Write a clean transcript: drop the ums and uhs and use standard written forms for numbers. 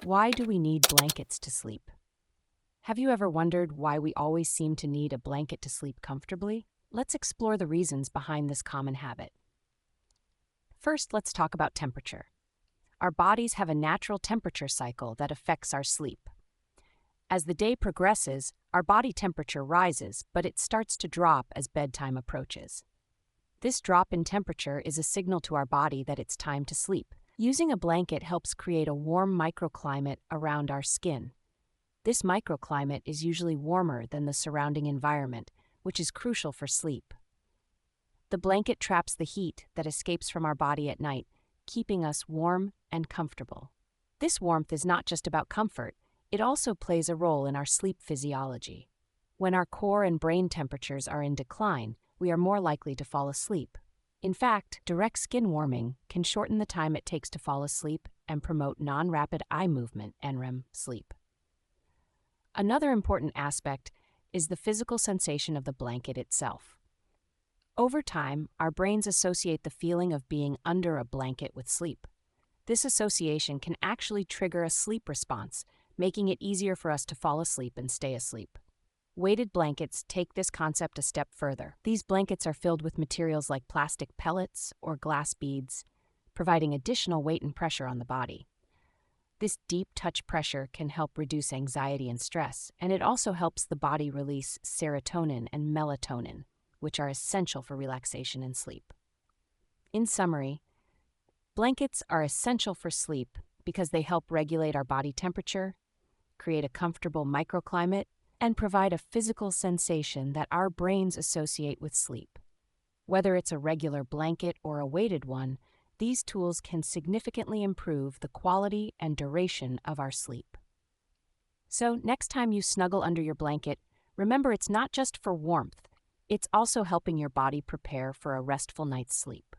Why do we need blankets to sleep? Have you ever wondered why we always seem to need a blanket to sleep comfortably? Let's explore the reasons behind this common habit. First, let's talk about temperature. Our bodies have a natural temperature cycle that affects our sleep. As the day progresses, our body temperature rises, but it starts to drop as bedtime approaches. This drop in temperature is a signal to our body that it's time to sleep. Using a blanket helps create a warm microclimate around our skin. This microclimate is usually warmer than the surrounding environment, which is crucial for sleep. The blanket traps the heat that escapes from our body at night, keeping us warm and comfortable. This warmth is not just about comfort, it also plays a role in our sleep physiology. When our core and brain temperatures are in decline, we are more likely to fall asleep. In fact, direct skin warming can shorten the time it takes to fall asleep and promote non-rapid eye movement (NREM) sleep. Another important aspect is the physical sensation of the blanket itself. Over time, our brains associate the feeling of being under a blanket with sleep. This association can actually trigger a sleep response, making it easier for us to fall asleep and stay asleep. Weighted blankets take this concept a step further. These blankets are filled with materials like plastic pellets or glass beads, providing additional weight and pressure on the body. This deep touch pressure can help reduce anxiety and stress, and it also helps the body release serotonin and melatonin, which are essential for relaxation and sleep. In summary, blankets are essential for sleep because they help regulate our body temperature, create a comfortable microclimate, and provide a physical sensation that our brains associate with sleep. Whether it's a regular blanket or a weighted one, these tools can significantly improve the quality and duration of our sleep. So, next time you snuggle under your blanket, remember it's not just for warmth, it's also helping your body prepare for a restful night's sleep.